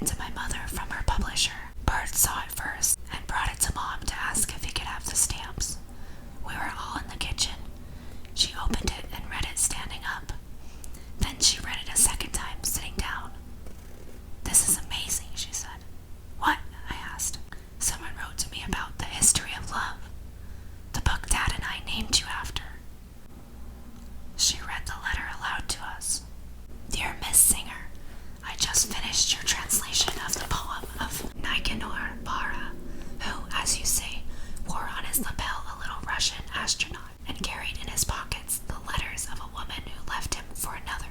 it to my mother from her publisher. Bert saw it first and brought it to Mom to ask if he could have the stamps. We were all in the kitchen. She opened it and read it standing up. Then she read it a second time, sitting down. "This is amazing," she said. "What?" I asked. "Someone wrote to me about the history of love. The book Dad and I named you after." She read the letter aloud to us. "Dear Miss Singer, I just finished your translation of the poem of Nicanor Para, who, as you say, wore on his lapel a little Russian astronaut and carried in his pockets the letters of a woman who left him for another.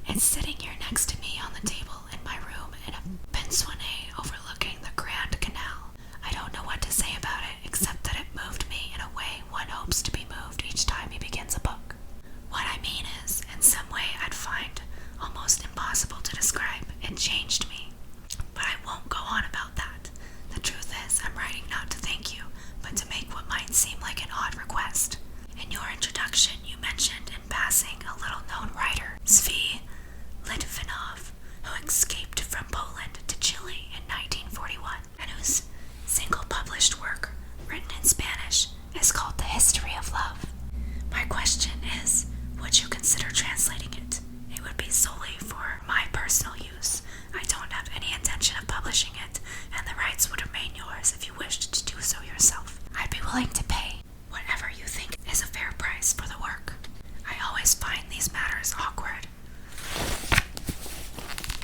It's sitting here next to me on the table in my room in a pensionnat overlooking the Grand Canal. I don't know what to say about it except that it moved me in a way one hopes to be moved each time he begins a book. What I mean is, in some way I'd find almost impossible to describe, it changed me. But I won't go on about that. The truth is, I'm writing not to thank you, but to make what might seem like an odd request. In your introduction, you mentioned in passing a little-known writer, Zvi Litvinov, who escaped from Poland to Chile in 1941, and whose single published work, written in Spanish, is called The History of Love. My question is, would you consider translating it? It would be solely for my personal use. I don't have any intention of publishing it, and the rights would remain yours if you wished to do so yourself. I'd be willing to pay whatever you think is a fair price for the work. I always find these matters awkward.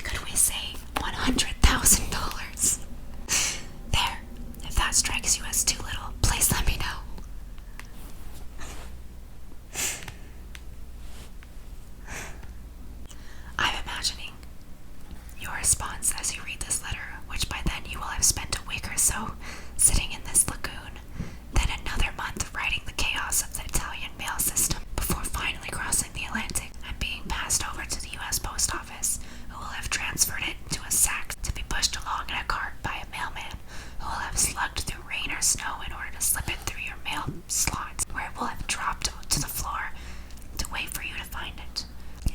Could we say $100,000? There, if that strikes you as too little, please let me know. I'm imagining your response as you read this letter, which by then you will have spent a week or so sitting in this lagoon, then another month writing the chaos of the Italian mail system, before finally crossing the Atlantic and being passed over to the U.S. Post Office, who will have transferred it to a sack to be pushed along in a cart by a mailman, who will have slugged through rain or snow in order to slip it through your mail slot, where it will have dropped to the floor to wait for you to find it.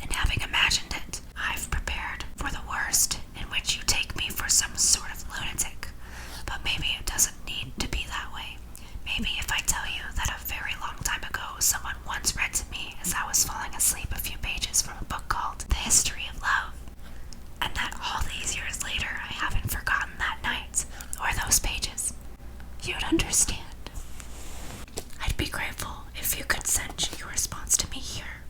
And having imagined it, I've prepared for the worst, in which you take me for some sort of lunatic. But maybe it doesn't need to be that way. Maybe if I tell you that a very long time ago someone once read to me as I was falling asleep a few pages from a book called The History of Love, and that all these years later I haven't forgotten that night or those pages, you'd understand. I'd be grateful if you could send your response to me here,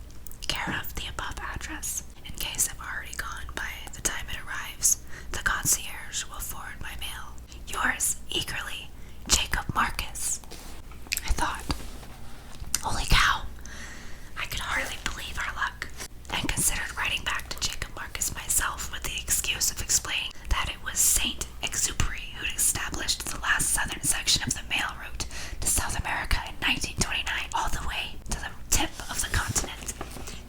care of the above address. In case I've already gone by the time it arrives, the concierge will forward my mail. Yours eagerly, Jacob Marcus. I thought, holy cow, I could hardly believe our luck, and considered writing back to Jacob Marcus myself with the excuse of explaining that it was Saint Exupery who'd established the last southern section of the mail route to South America in 1929, all the way to the tip of the continent.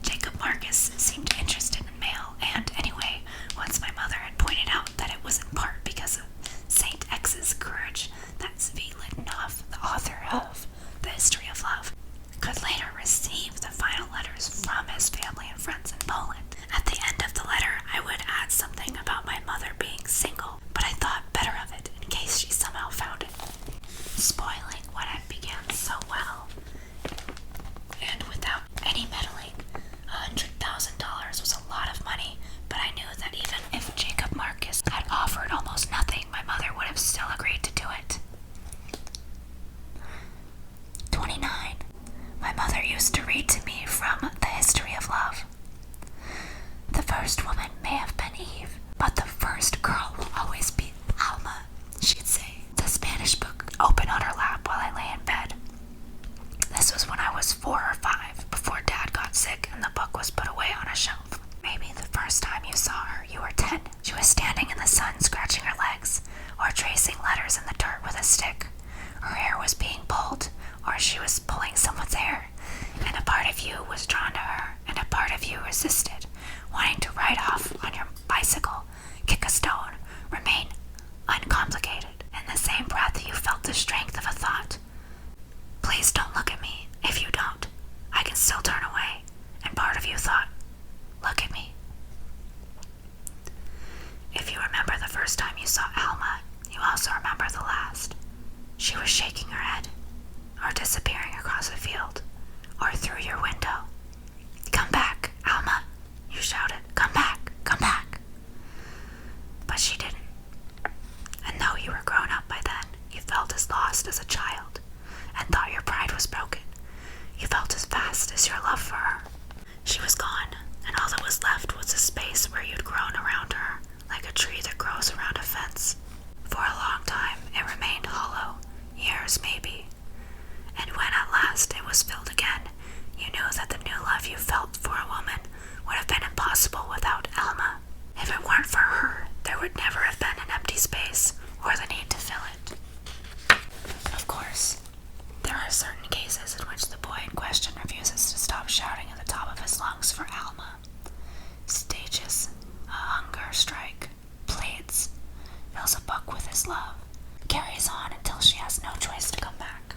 Jacob Marcus seemed interested in mail, and anyway, once my mother had pointed out that it was in part because of Saint X's courage that Zvi Litvinov, the author of The History of Love, could later receive the final letters from his family and friends in Poland. At the end of the letter, I would add something about my mother being single, but I thought better of it in case she somehow found it, spoiling what had began so well. And without any meddling, $100,000 was a lot of money, but I knew that even if Jacob Marcus had offered almost nothing, my mother would have still agreed to do it. 29. My mother used to read to me from The History of Love. The first woman may have been Eve, but the first girl will always be Alma, she'd say, the Spanish book open on her lap while I lay in bed. This was when I was 4 or 5, before Dad got sick and the book was put away on a shelf. Maybe the first time you saw her, you were 10. She was standing in the sun scratching her legs, or tracing letters in the dirt with a stick. Her hair was being pulled, or she was pulling someone's hair, and a part of you was drawn to her, and a part of you resisted, wanting to ride off on your bicycle, kick a stone, remain uncomplicated. In the same breath, you felt the strength of a thought. Please don't look at me. If you don't, I can still turn away. And part of you thought, look at me. If you remember the first time saw Alma, you also remember the last. She was shaking her head, or disappearing across a field, or through your window. Come back, Alma, you shouted. Come back, come back. But she didn't. And though you were grown up by then, you felt as lost as a child, and thought your pride was broken. You felt as vast as your love for her. She was gone, and all that was left was a space where you'd grown around her, like a tree that grows around a fence. For a long time, it remained hollow, years maybe. And when at last it was filled again, you knew that the new love you felt for a woman would have been impossible without Alma. If it weren't for her, there would never have been an empty space or the need to fill it. Of course, there are certain cases in which the boy in question refuses to stop shouting at the top of his lungs for Alma. Stages, a hunger strike, pleads, fills a book with his love, carries on until she has no choice to come back.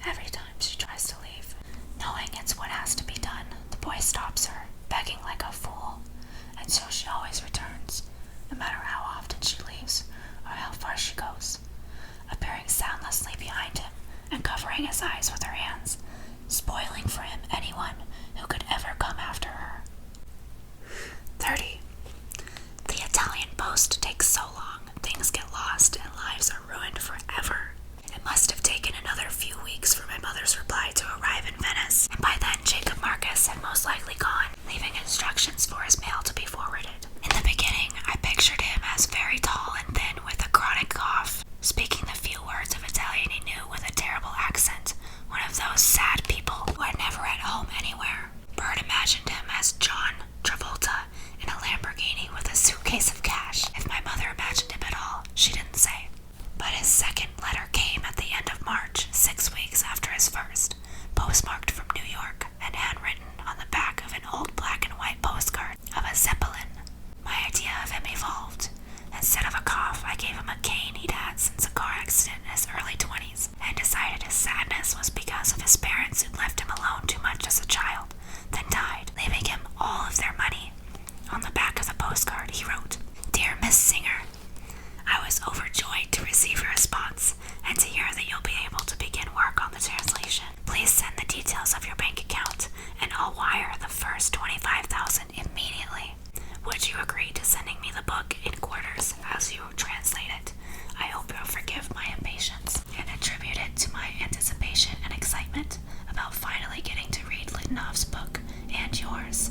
Every time she tries to leave, knowing it's what has to be done, the boy stops her, begging like a fool, and so she always returns, no matter how often she leaves or how far she goes, appearing soundlessly behind him and covering his eyes with her hands, spoiling for him anyone who could ever come after her. 30. The Italian post takes so long, things get lost and lives are ruined forever. It must have taken another few weeks for my mother's reply to arrive in Venice, and by then Jacob Marcus had most likely gone, leaving instructions for his mail to be forwarded. In the beginning, I pictured him as very tall and thin with a chronic cough, speaking the few words of Italian he knew with a terrible accent, one of those sad people who are never at home anywhere. Bird imagined him as John Travolta in a Lamborghini with a suitcase of cash. If my mother imagined him at all, she didn't say. But his second letter came at the end of March, 6 weeks after his first, postmarked from New York and handwritten on the back of an old black and white postcard of a Zeppelin. My idea of him evolved. Instead of a cough, I gave him a cane he'd had since a car accident in his early 20s, and decided his sadness was because of his parents who'd left him alone too much as a child, then died, leaving him all of their money. On the back of the postcard, he wrote, "Dear Miss Singer, I was overjoyed to receive your response and to hear that you'll be able to begin work on the translation. Please send the details of your bank account, and I'll wire the first $25,000 immediately. Would you agree to sending me the book in quarters as you translate it? I hope you'll forgive my impatience," and attribute it to my anticipation and excitement about finally getting to read Littinov's book and yours.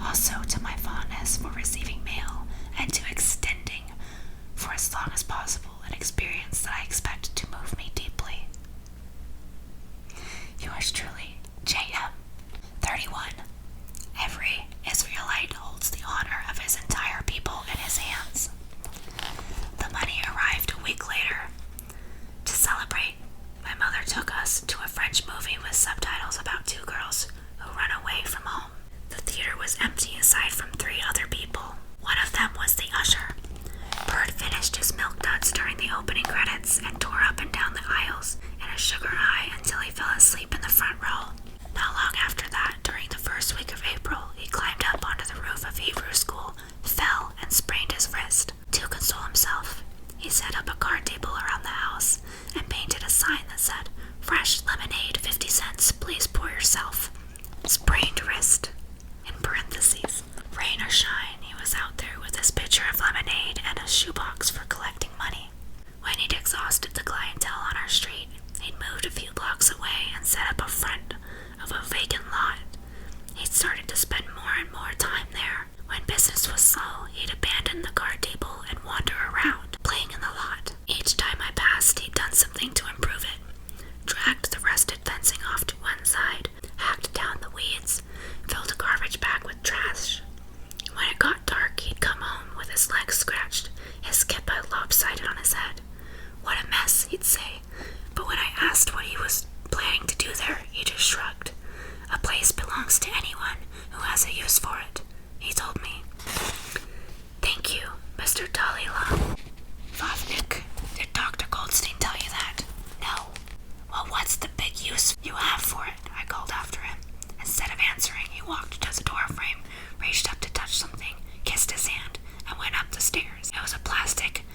Also to my fondness for receiving mail and to extending for as long as possible an experience that I expect to move me deeply. Yours truly, J.M. 31. Every Israelite holds the honor of his entire people in his hands. The money arrived a week later. To celebrate, my mother took us to a French movie with subtitles about two girls who run away from home. The theater was empty aside from 3 other people. One of them was the usher. Bird finished his milk duds during the opening credits and tore up and down the aisles in a sugar high until he fell asleep in the front row. Not long after that, during the first week of April, he climbed up onto the roof of Hebrew school, fell, and sprained his wrist. To console himself, he set up a card table around the house and painted a sign that said, "Fresh lemonade, 50 cents, please pour yourself. Sprained wrist," in parentheses. Rain or shine, he was out there with his pitcher of lemonade and a shoebox for collecting money. When he'd exhausted the clientele on our street, he'd moved a few blocks away and set up a front of a vacant lot. He'd started to spend more and more time there. When business was slow, he'd abandon the card table and wander around, playing in the lot. Each time I passed, he'd done something to improve it. Dragged the rusted fencing off to one side, hacked down the weeds, filled a garbage bag with trash. When it got dark, he'd come home with his legs scratched, his kippah lopsided on his head. "What a mess," he'd say, but when I asked what he was planning to do there, he just shrugged. "A place belongs to anyone who has a use for it," he told me. "Thank you, Mr. Dalila." "Vavnik, did Dr. Goldstein tell you that?" "No." "Well, what's the big use you have for it?" I called after him. Instead of answering, he walked to the door frame, reached up to touch something, kissed his hand, and went up the stairs. It was a plastic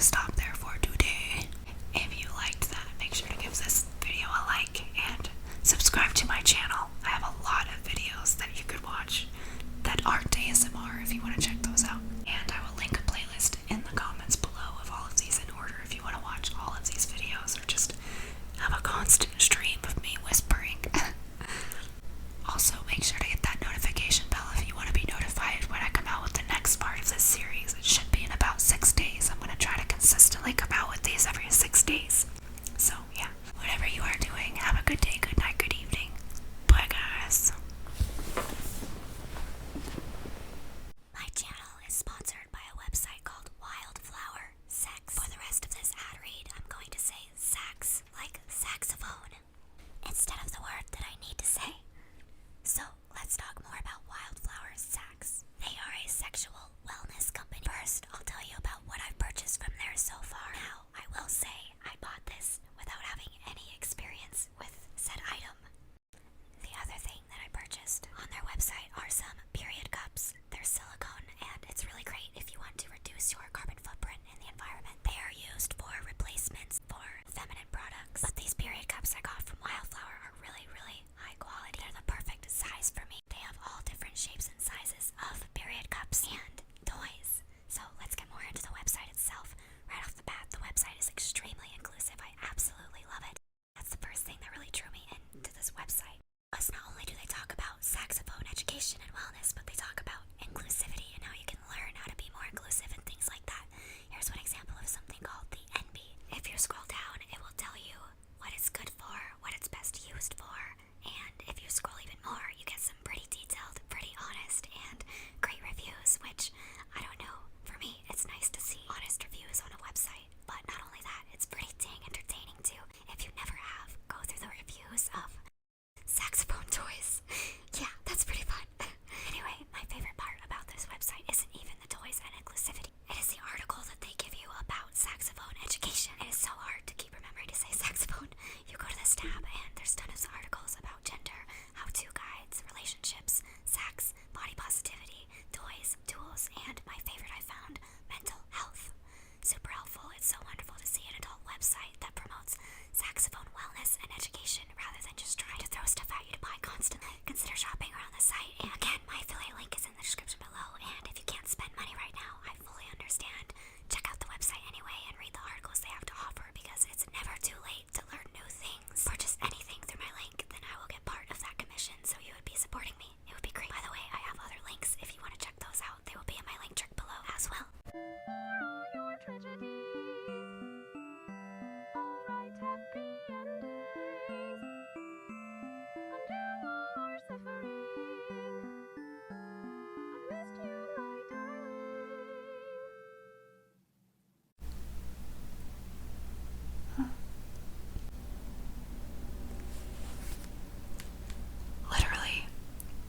to stop there for today. If you liked that, make sure to give this video a like and subscribe to my channel. I have a lot of videos that you could watch that aren't ASMR if you want to check those out. And I will link a playlist in the comments below of all of these in order if you want to watch all of these videos or just have a constant stream of me whispering. Also, make sure to hit that notification bell if you want to be notified when I come out with the next part of this series. It should be in about 6 days. I'm going to try to consistently come out with these every 6 days. So, yeah, whatever you are doing, have a good day, good night, good evening. Bye, guys. My channel is sponsored by a website called Wildflower Sex. For the rest of this ad read, I'm going to say sax, like saxophone, instead of the word that I need to say. So, let's talk more about Wildflower Sex. They are a sexual wellness company. First, I'll tell you about what I've purchased from there so far. Now, I will say I bought this without having any experience with said item. The other thing that I purchased on their website are some period cups. They're silicone, and it's really great if you want to reduce your carbon footprint in the environment. They are used for replacements for feminine products. But these period cups I got from Wildflower are really, really high quality. They're the perfect size for me. They have all different shapes and sizes of period cups and toys. So let's get more into the website itself. Right off the bat, the website is extremely inclusive. I absolutely love it. That's the first thing that really drew me into this website. Plus, not only do they talk about saxophone education and wellness, but they talk about inclusivity and how you can learn how to be more inclusive and things like that. Here's one example of something called the NB. If you scroll down, it will tell you what it's good for, what it's best used for, and if you scroll even more, you get some pretty detailed, pretty honest, and great reviews, which, I don't know, for me, it's nice to see honest reviews on a website. But not only that, it's pretty dang entertaining too. If you never have, go through the reviews of saxophone toys. Yeah, that's pretty fun. Anyway, my favorite part about this website isn't even the toys and inclusivity. It is the article that they give you about saxophone education. It is so hard to keep remembering to say saxophone. You go to this tab and there's tons of articles about gender, how-to guides, relationships, sax, body positivity, toys, tools, and my favorite I found, mental health. Super helpful. It's so wonderful to see an adult website that promotes saxophone wellness and education rather than just trying to throw stuff at you to buy constantly. Consider shopping around the site. And again, my affiliate link is in the description below. And if you can't spend money right now, I fully understand. Check out the website anyway and read the articles they have to offer because it's never too late to learn new things. Purchase anything through my link, then I will get part of that commission, so you would be supporting me. It would be great. By the way, I have other links if you want to check those out. They will be in my link trick below as well. Literally,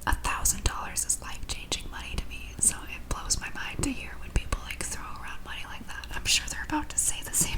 $1,000 is life-changing money to me, so it blows my mind to hear when people like throw around money like that. I'm sure they're about to say the same